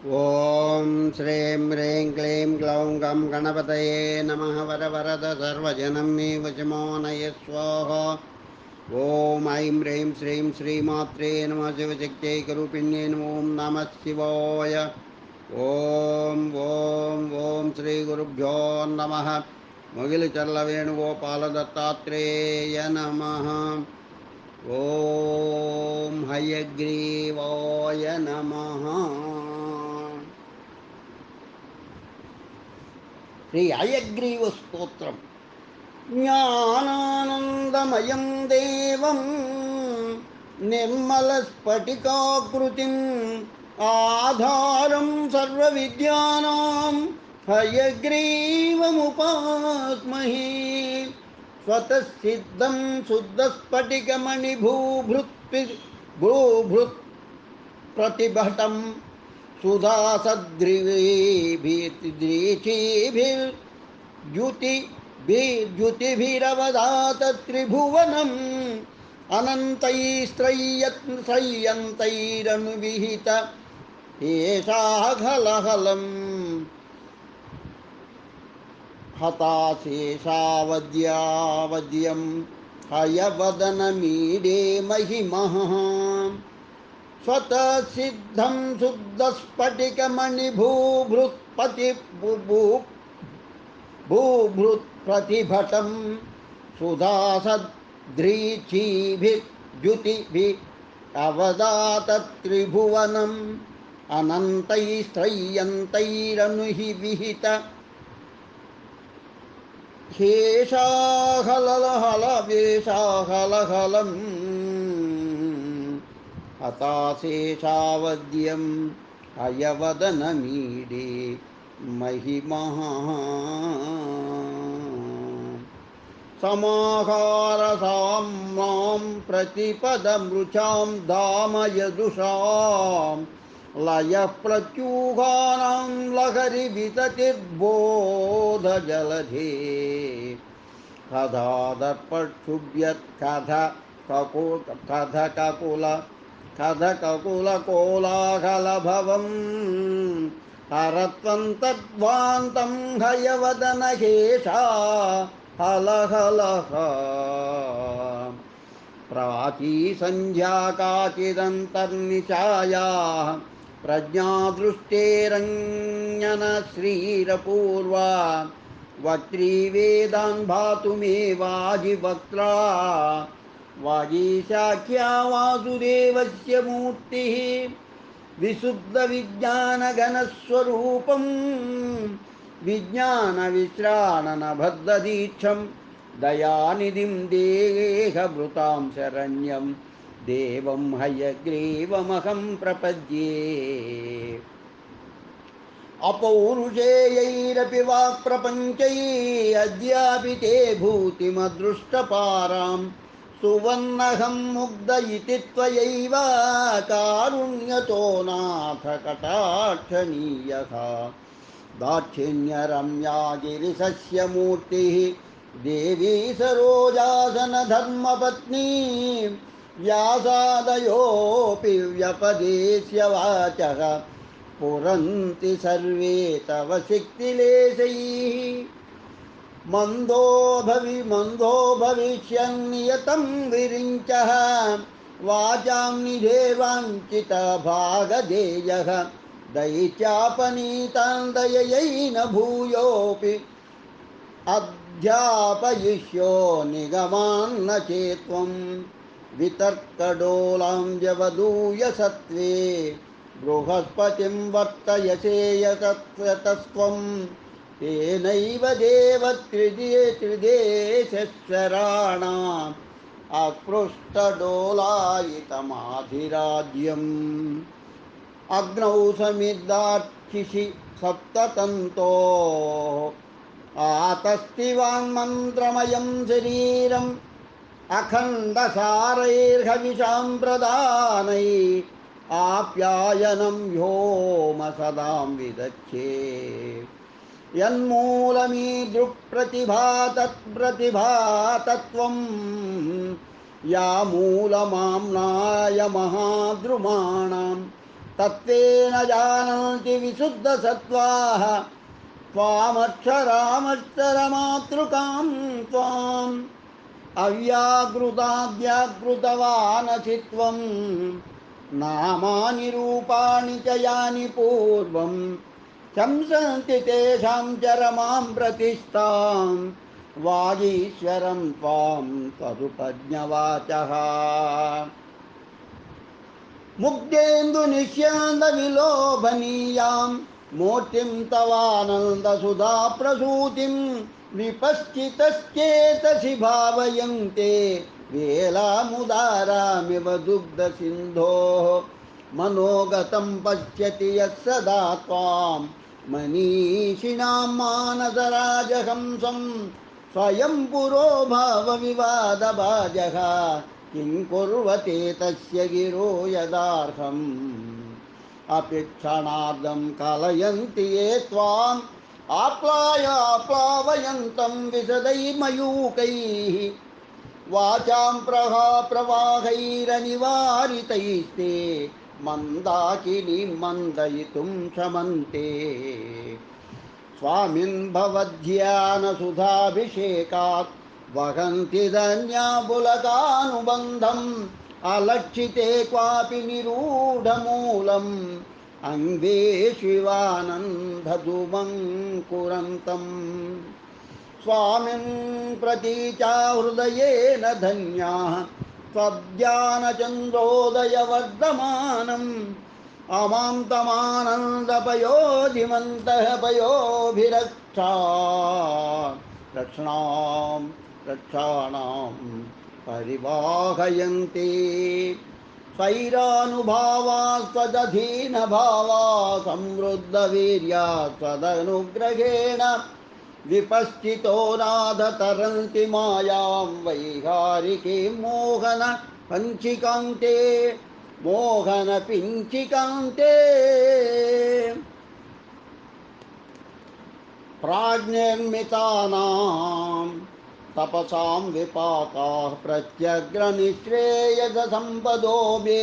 ఓం శ్రీం హ్రీం క్లీం గ్లౌం గం గణపతయే నమః వరవరద సర్వజనం మే వశమానయ స్వాహా. ఓం ఐం హ్రీం శ్రీం శ్రీమాత్రే నమః శివశక్త్యైకరూపిణ్యై ఓం నమః శివాయ. ఓం ఓం ఓం శ్రీ గురుభ్యో నమః. మొగిలిచర్ల వేణుగోపాల దత్తాత్రేయ నమః. ఓం హయగ్రీవాయ నమః. శ్రీ హయగ్రీవ స్తోత్రం. జ్ఞానానందమయం దేవం నిర్మలస్ఫటికాకృతిం ఆధారం సర్వవిద్యానాం హయగ్రీవముపాస్మహే. స్వతసిద్ధం శుద్ధస్ఫటికమణిభూభృత్ ప్రతిభటం సుధాసద్రిచీభిర్ద్యుతిభిరవదాత త్రిభువనం అనంతైశ్రయ్యంతైరనువిహిత ఏషాహలహలం హతాశేషావద్యావద్యం హయవదనమీడే మహిమః. స్వతసిద్ధం శుద్ధస్ఫటికమణిభూభృత్ ప్రతిభటం సుధాసద్రీచీభిర్ద్యుతిభిరవదాత త్రిభువనం అనంతైశ్రయ్యంతైరనువిహిత హేషాహలహలవేషాహలహలం హతాశేషావద్యం హయవదనమీడే మహిమః. సమాహార సామ్నాం ప్రతిపదమృచాం దామయదుషాం లయ ప్రత్యూహానాం లహరి వితతిర్బోధజలధే కథాదర్పక్షుభ్యత్ కథకకులకోలాహలభవం హరత్వం తద్వాంతం హయవదనహేషా హలహలహ. ప్రాచీ సంధ్యా కాచిదంతర్నిశాయాః ప్రజ్ఞాదృష్టేరంజన శ్రీరపూర్వా వక్త్రీ వేదాన్ భాతుమేవాజివక్త్రా వాగీశాఖ్యా వాసుదేవస్య మూర్తిః విశుద్ధ విజ్ఞానఘనస్వరూపం విజ్ఞాన విశ్రాణన బద్ధదీక్షం దయానిధిం దేహభృతాం శరణ్యం దేవం హయగ్రీవమహం ప్రపద్యే. అపౌరుషేయైరపి వాక్ప్రపంచైరద్యాపి తే భూతిమదృష్టపారాం సువర్ణహం ముగ్ధ ఇతి త్వయైవ కారుణ్యతో నాథ కటాక్షణీయః. దాక్షిణ్యరమ్యా గిరిశస్యమూర్తిః దేవీ సరోజాసన ధర్మపత్నీ వ్యాసాదయోऽపి వ్యపదేశ్య వాచః పురంతి సర్వే తవ శక్తిలేశైః. మందో భవిష్యన్నియతం విరించః వాచాం నిధేవాంఛిత భాగధేయః. దైత్యాపనీతాన్ దయయైన భూయోऽపి అధ్యాపయిష్యో నిగమాన్న చేత్వం వితర్కడోలాం వ్యవదూయ సత్వే బృహస్పతిం వర్తయసే యతస్త్వం తేనైవ దేవ త్రిదేశేశ్వరాణాం అపృష్టడోలాయితమాధిరాజ్యం. అగ్నౌ సమిద్దార్చిషి సప్తతంతో ఆతస్తివాన్మంత్రమయం శరీరం అఖండసారైర్హవిషాం ప్రదానై ఆప్యాయనం వ్యోమ సదాం విదచ్చే. యన్మూలమీ దృక్ప్రతిభాతత్వం యా మూలమామ్నాయ మహాద్రుమాణం तत्त्वेन जानन्ति विशुद्धसत्त्वाः त्वामक्षरामक्षरमातृकां त्वाम् अव्याकृताव्याकृतवानसि त्वं नामानि रूपाणि च यानि पूर्वं शंसन्ति तेषां चरमां प्रतिष्ठां वागीश्वरं त्वां तदुपज्ञवाचः मुग्धेन्दुनिष्यन्दविलोभनीयां मूर्तिं तवानन्दसुधा प्रसूतिं विपश्चितश्चेतसि भावयन्ते वेलामुदारामिव दुग्धसिन्धोः मनोगतं पश्यति यः सदा त्वां मनीषिणां मानसराजहंसं स्वयं पुरो भावविवादभाजः किं कुर्वते तस्य गिरो यदार्हम् अपि क्षणार्धं कलयन्ति ये त्वाम् आप्लावयन्तं विशदैर्मयूकैः वाचां प्रवाहैरनिवारितैस्ते मन्दाकिनीं मन्दयितुं शमन्ते स्वामिन् भवद्ध्यानसुधाभिषेकात् वहन्ति धन्याबुलकानुबन्धम् अलक्षिते क्वापि निरूढमूलम् अन्वेष्विवानन्दधुमङ्कुरन्तम् स्वामिन् प्रतीचा हृदयेन धन्याः त्वद्ध्यानचन्द्रोदयवर्धमानम् अमां तमानन्दपयोधिमन्तः रक्षाणां परिवाहयन्ति स्वैरानुभावा स्वदधीनभावा समृद्धवीर्या त्वदनुग्रहेण विपश्चितो नाथ तरन्ति मायां वैहारिके मोहन पञ्चिकान्ते प्राज्ञर्मितानां तपसां विपाकाः प्रत्यग्रनिःश्रेयसम्पदो मे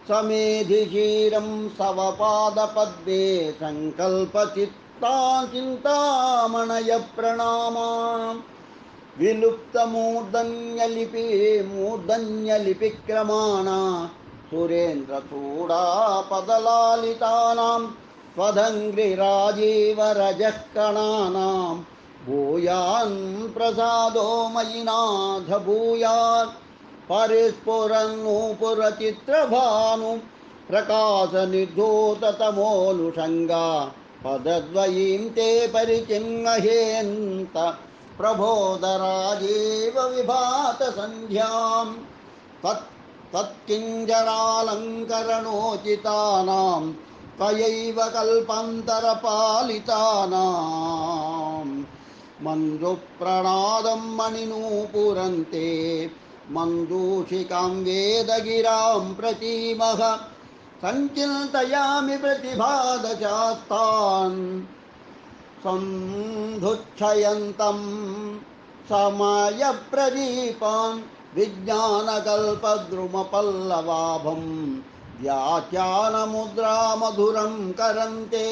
समेधिशीरं स्वपादपद्मे सङ्कल्पचित्ता चिन्तामणय प्रणामाम् विलुप्तमूर्धन्यलिपिक्रमाणा सुरेन्द्रचूडापदलालितानां त्वदङ्घ्रिराजीवरजःकणानां भूयान् प्रसादो मयि नाथ भूयात् परिस्फुरन्नूपुरचित्रभानु प्रकाशनिर्धूततमोऽनुषङ्गा पदद्वयीं ते परिचिन्महेन्त प्रबोधराजेव विभात संध्यां तत्किञ्जरालङ्करणोचितानां त्वयैव कल्पान्तरपालितानां मन्दुप्रणादं मणिनूपुरन्ते मन्दूषिकां वेदगिरां प्रतीमः संचिन्तयामि प्रतिभादशास्तान् सन्धुच्छयन्तं समयप्रदीपान् विज्ञानकल्पद्रुमपल्लवाभं व्याख्यानमुद्रामधुरं करन्ते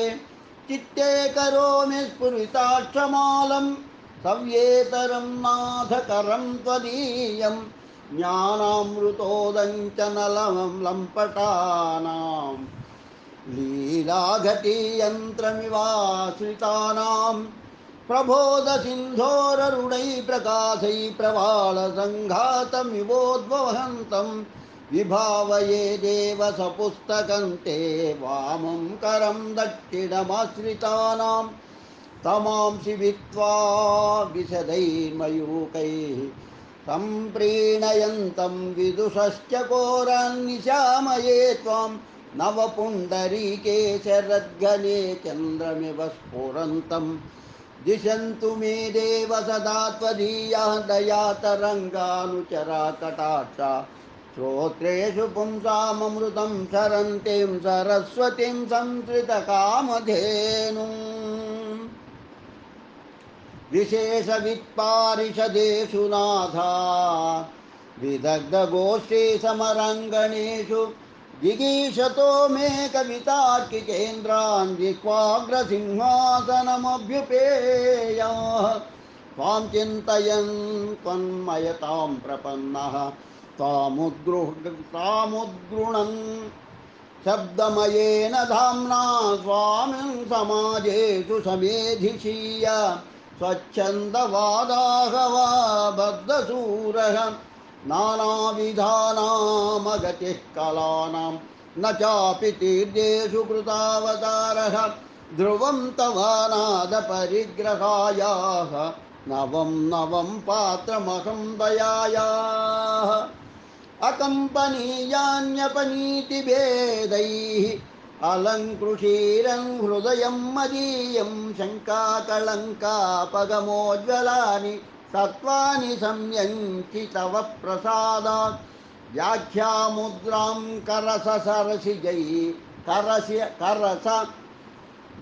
चित्ते करोमि स्फुरिताक्षमालं सव्येतरं नाथकरं त्वदीयं ज्ञानामृतोदञ्चनलं लम्पटानां लीलाघटीयन्त्रमिवाश्रितानां प्रबोधसिन्धोररुणैः प्रकाशैः प्रवालसङ्घातमिवोद्वहन्तं विभावये देव सपुस्तकं ते वामं करं दक्षिणमाश्रितानां तमांसि वित्वा विशदैर्मयूकैः सम्प्रीणयन्तं विदुषश्च कोरान्निशामये त्वां नवपुण्डरीके शरद्घने चन्द्रमिव स्फुरन्तं दिशन्तु मे देव सदा त्वदीया दयातरङ्गानुचरा कटाक्षा श्रोत्रेषु पुंसाममृतं सरन्तीं सरस्वतीं संश्रितकामधेनुम् विशेषवित्पारिषदेषु नाथा विदग्धगोष्ठी समरङ्गणेषु जिगीषतो मे कवितार्किकेन्द्रान् जिह्वाग्रसिंहासनमभ्युपेयाः त्वां चिन्तयन् त्वन्मयतां प्रपन्नः तामुद्गृणन् शब्दमयेन धाम्ना स्वामिं समाजेषु समेधिषीय स्वच्छन्दवादाहवा बद्धसूरः नानाविधानामगतिः कलानां न चापि तीर्थेषु कृतावतारः ध्रुवं तव नादपरिग्रहायाः नवं नवं पात्रमहं दयायाः अकम्पनीयान्यपनीतिभेदैः अलङ्कृशीरं हृदयं मदीयं शङ्काकलङ्कापगमोज्ज्वलानि सत्त्वानि संयन्ति तव प्रसादात् व्याख्यामुद्रां करसरसिजैः करस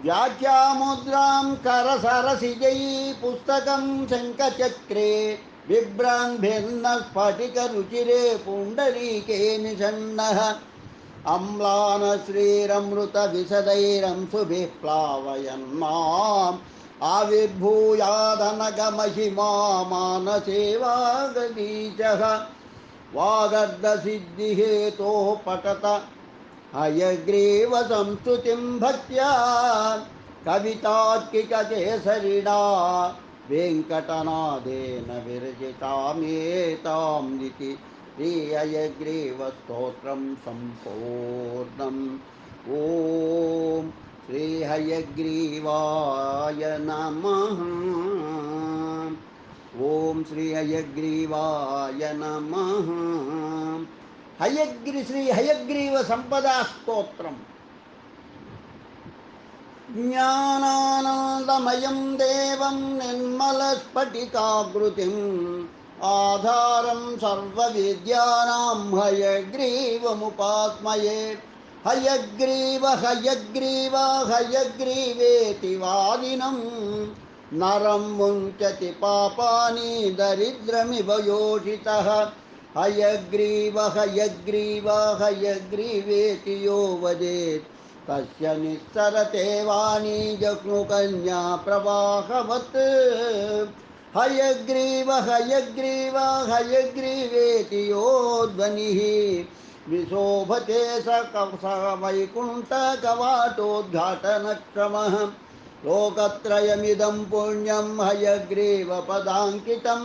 व्याख्यामुद्रां करसरसिजैः पुस्तकं शङ्खचक्रे बिभ्रान् भिन्नः स्फटिकरुचिरे पुण्डरीके निषण्णः अम्लानश्रीरमृतविशदैरंशुभिः प्लावयन् माम् आविर्भूयादनगमहिमा मानसे वागदीशः वागर्धसिद्धिहेतोः पठत हयग्रीव संस्तुतिं भक्त्या कवितार्किककेसरिणा वेङ्कटनादेन विरचितामेतां दिति श्रीहयग्रीवस्तोत्रं सम्पूर्णम्। ॐ श्रीहयग्रीवाय नमः। ॐ श्रीहयग्रीवाय नमः। श्री हयग्रीव संपदा स्तोत्रम। ज्ञानानन्दमयं देवं निर्मलस्फटिकाकृतिम् आधारं सर्वविद्यानां हयग्रीवमुपास्महे। हयग्रीव हयग्रीव हयग्रीवेति वादिनं नरं मुञ्चति पापानि दरिद्रमिव योषितः। हयग्रीव हयग्रीव हयग्रीवेति यो वदेत् तस्य निस्सरते वाणी जग्नुकन्या प्रवाहवत्। हयग्रीव हयग्रीव हयग्रीवेति यो ध्वनिः विशोभते स वैकुण्ठकवाटोद्घाटनक्षमः। लोकत्रयमिदं पुण्यं हयग्रीवपदाङ्कितं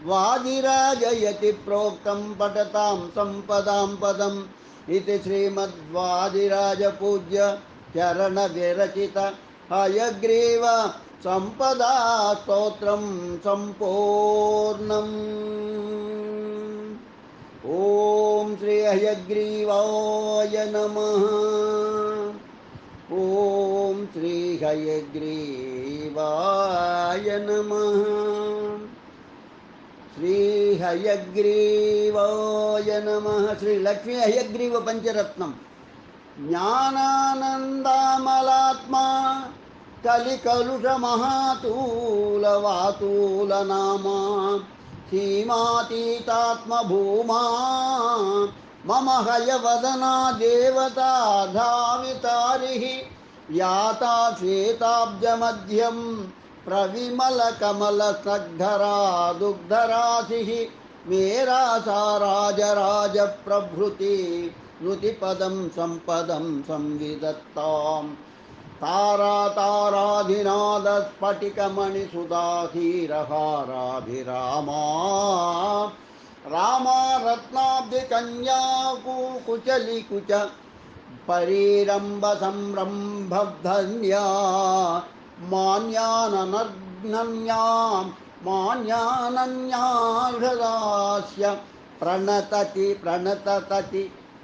वादिराजयति प्रोक्तं पठतां सम्पदां पदम् इति श्रीमद्वादिराजपूज्य चरणविरचित हयग्रीव संपदा स्तोत्रं सम्पूर्णम्। ॐ श्री हयग्रीवाय नमः। ॐ श्री हयग्रीवाय नमः। श्री हयग्रीवाय नमः। श्री लक्ष्मी हयग्रीव पंचरत्नम। ज्ञानानंदामलात्मा कलिकलुषमहातूलवातूलनामा सीमातीतात्मभूमा मम हयवदना देवता धावितारिः याता श्वेताब्जमध्यं प्रविमलकमलसद्धरा दुग्धराशिः मेरा सा राजराजप्रभृति नुतिपदं सम्पदं संविदत्ताम्। ताराताराधिनादस्फटिकमणिसुधाधीरहाराभिरामा रामा रत्नाब्धिकन्या कुचलिकुच परीरम्भसंरम्भधन्या मान्याननर्घ्नन्यां मान्यानन्यार्हदास्य प्रणतति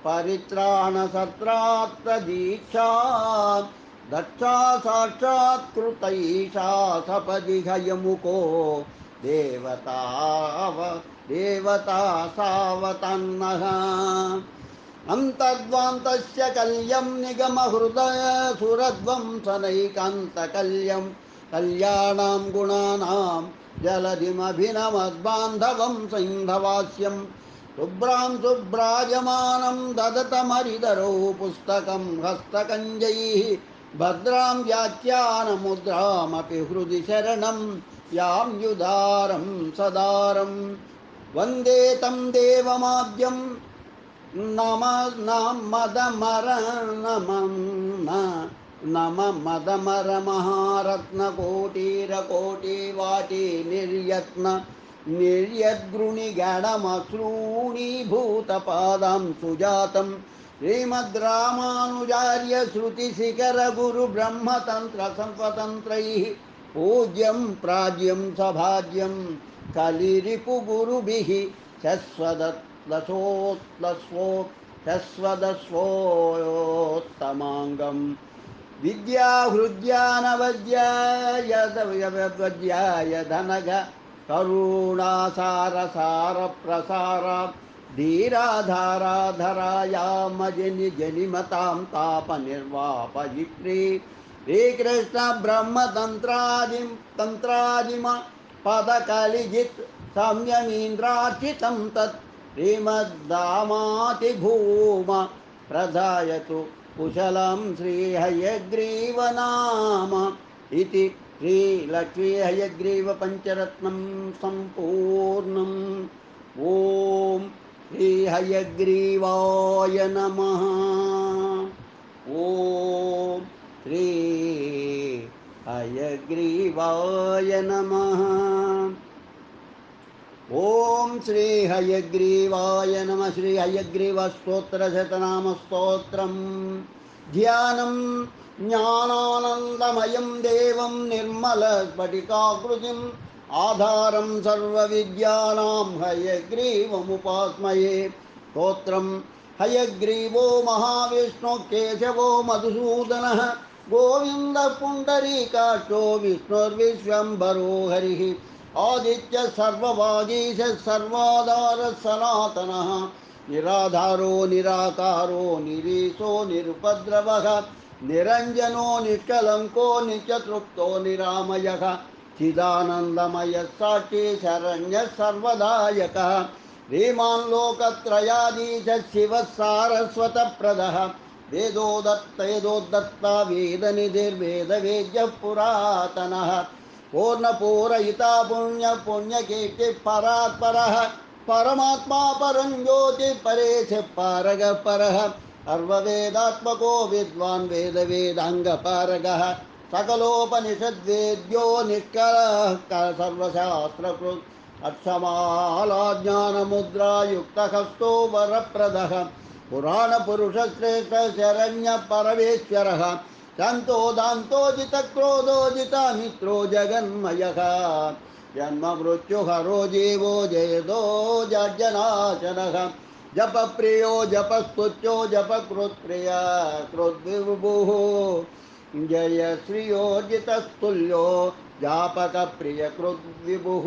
परित्राणसत्रात्तदीक्षा दक्षा साक्षात्कृतैषा सपदि हयमुखो देवता सावतन्नः। अन्तर्ध्वान्तस्य कल्यं निगमहृदयसुरध्वंसनैकान्तकल्यं कल्याणां गुणानां जलधिमभिनमद्बान्धवं सैन्धवास्यं शुभ्रां शुभ्राजमानं ददतमरिदरौ पुस्तकं हस्तकञ्जैः भद्रां व्याख्यानमुद्रामपि हृदि शरणं यां युदारं सदारं वन्दे तं देवमाद्यं नम मदमर नम मदमर महारत्नकोटिरकोटिवाटी निर्यद्गृणिगणमश्रूणीभूतपादां सुजातं श्रीमद्रामानुजार्य श्रुतिशिखरगुरुब्रह्मतन्त्रसंस्वतन्त्रैः पूज्यं प्राज्यं सभाज्यं कलिरिपुगुरुभिः शश्वदस्वोत्तमाङ्गं विद्याहृद्यानवद्याय धनग करुणासारसारप्रसार धीराधाराधरायामजनिजनिमतां तापनिर्वापयित्री श्रीकृष्ण ब्रह्मतन्त्रादिं तन्त्रादिम पदकलिजित् संयमीन्द्रार्चितं तत् श्रीमद्दामातिभूम प्रदायतु कुशलं श्रीहयग्रीवनाम इति श्रीलक्ष्मीहयग्रीवपञ्चरत्नं सम्पूर्णम्। ॐ श्रीहयग्रीवाय नमः। ॐ श्रीहयग्रीवाय नमः। ओम श्री हयग्रीवाय नमः। श्री हयग्रीवस्तोत्रशतनाम स्तोत्रम्। ध्यानं ज्ञानानन्दमयं देवं निर्मलस्फटिकाकृतिम् आधारं सर्वविद्यानां हयग्रीवमुपास्महे। स्तोत्रम्। हयग्रीवो महाविष्णु केशवो मधुसूदनः गोविन्दः पुण्डरीकाक्षो विष्णुर्विश्वम्भरो हरिः आदित्य सर्ववागीश सर्वाधार सनातनः निराधारो निराकारो निरीशो निरुपद्रवः निरञ्जनो निष्कलङ्को नित्यतृप्तो निरामयः चिदानन्दमयः साक्षी शरण्यः सर्वदायकः धीमान् लोकत्रयाधीशः शिवः सारस्वतप्रदः वेदोदत्ता वेदनिधिर्वेदवेद्यः पुरातनः पूर्णपूरयिता पुण्यकीर्ति परात्परः परमात्मा परं ज्योति परेश पारगः परः सर्ववेदात्मको विद्वान् वेदाङ्गपारगः सकलोपनिषद्वेद्यो निष्कलः सर्वशास्त्रकृत् अक्षमालाज्ञानमुद्रायुक्तहस्तो वरप्रदः पुराणपुरुषश्रेष्ठः शरण्यः परमेश्वरः शान्तो दान्तो जितक्रोधो जितामित्रो जगन्मयः जन्म मृत्युहरो जीवो जयदो जनाशनः जपप्रियो जपस्तुत्यो जपकृत्प्रिया कृद्विभुः जय श्रियोजितस्तुल्यो जापकप्रिय कृद्विभुः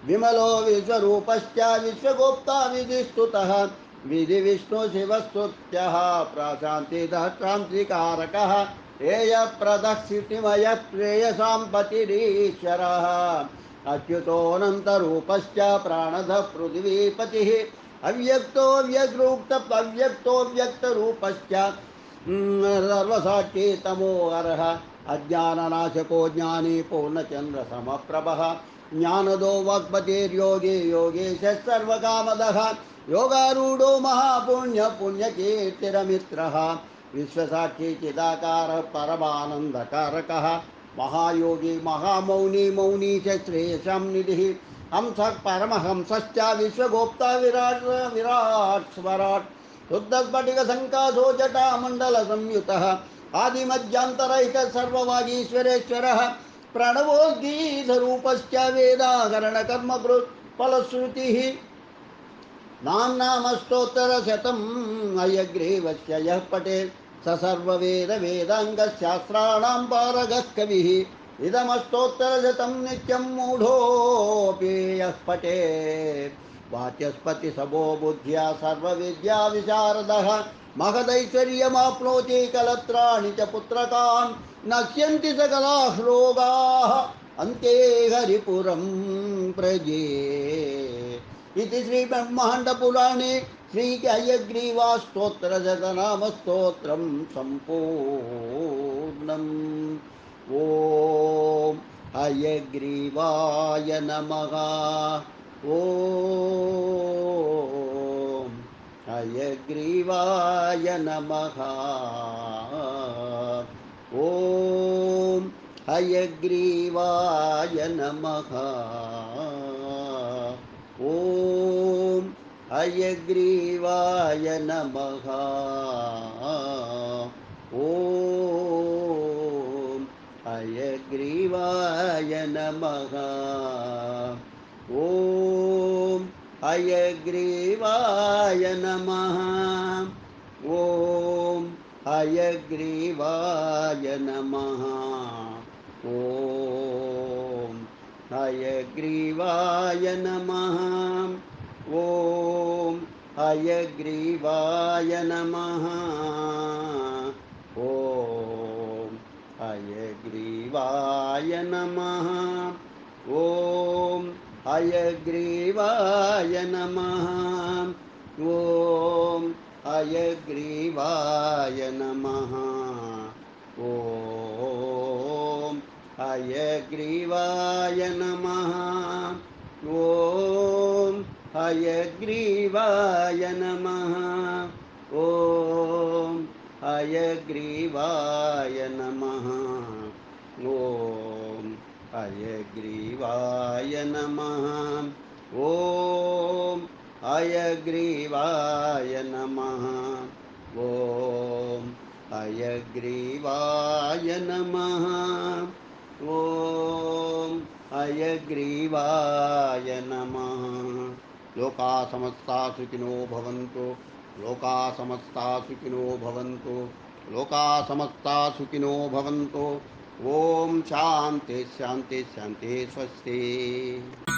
विमलो विश्वरूपश्च विश्वगोप्ता विधिस्तुतः विधिविष्णुशिवस्तुत्यः प्रशान्तिदशान्तिकारकः हेयप्रदक्षितिमयः प्रेयसां पतिरीश्वरः अच्युतोऽनन्तरूपश्च प्राणदः पृथिवीपतिः अव्यक्तोऽव्यक्तरूपश्च सर्वसाक्षी तमोहरः अज्ञाननाशको ज्ञानी पूर्णचन्द्रसमप्रभः ज्ञानदो वाक्पतिर्योगी योगेशः सर्वकामदः योगारूढो महापुण्यकीर्तिरमित्रः विश्वसाक्षी चिदाकारः परमानन्दकारकः महायोगी महामौनी मौनी च श्रेयसां निधिः हंसः परमहंसश्च विश्वगोप्ता विराट् स्वराट् शुद्धस्फटिकसङ्काशो जटामण्डलसंयुतः आदिमध्यान्तरहितः सर्ववागीश्वरेश्वरः प्रणवोद्गीतरूपश्च वेदाहरणकर्मकृत् फलश्रुतिः नाम्नामस्तोत्तरशतं हयग्रीवस्य यः पठेत् स सर्ववेदाङ्गशास्त्राणां पारगः कविः इदमस्तोत्तरशतं नित्यं मूढोऽपि यः पठेत् वाचस्पतिसभो बुद्ध्या सर्वविद्याविशारदः महदैश्वर्यमाप्नोति कलत्राणि च पुत्रकान् नश्यन्ति सकलाः रोगाः अन्ते हरिपुरं प्रजे इति श्रीब्रह्माण्डपुराणे श्रीहयग्रीवास्तोत्रशतनामस्तोत्रं सम्पूर्णम्। ॐ हयग्रीवाय नमः। ॐ हयग्रीवाय नमः। ॐ हयग्रीवाय नमः। ॐ हयग्रीवाय नमः। ॐ हयग्रीवाय नमः। ॐ हयग्रीवाय नमः। ॐ हयग्रीवाय नमः। ॐ हयग्रीवाय नमः। ॐ हयग्रीवाय नमः। ॐ हयग्रीवाय नमः। ॐ हयग्रीवाय नमः। ॐ हयग्रीवाय नमः। ॐ हयग्रीवाय नमः। ॐ हयग्रीवाय नमः। ॐ हयग्रीवाय नमः। ॐ हयग्रीवाय नमः। ॐ हयग्रीवाय नमः। ॐ हयग्रीवाय नमः। ॐ हयग्रीवाय नमः। लोका समस्ता सुखिनो भवन्तु। लोका समस्ता सुखिनो भवन्तु। लोका समस्ता सुखिनो भवन्तु। ओम शांति शांति शांति स्वस्ति।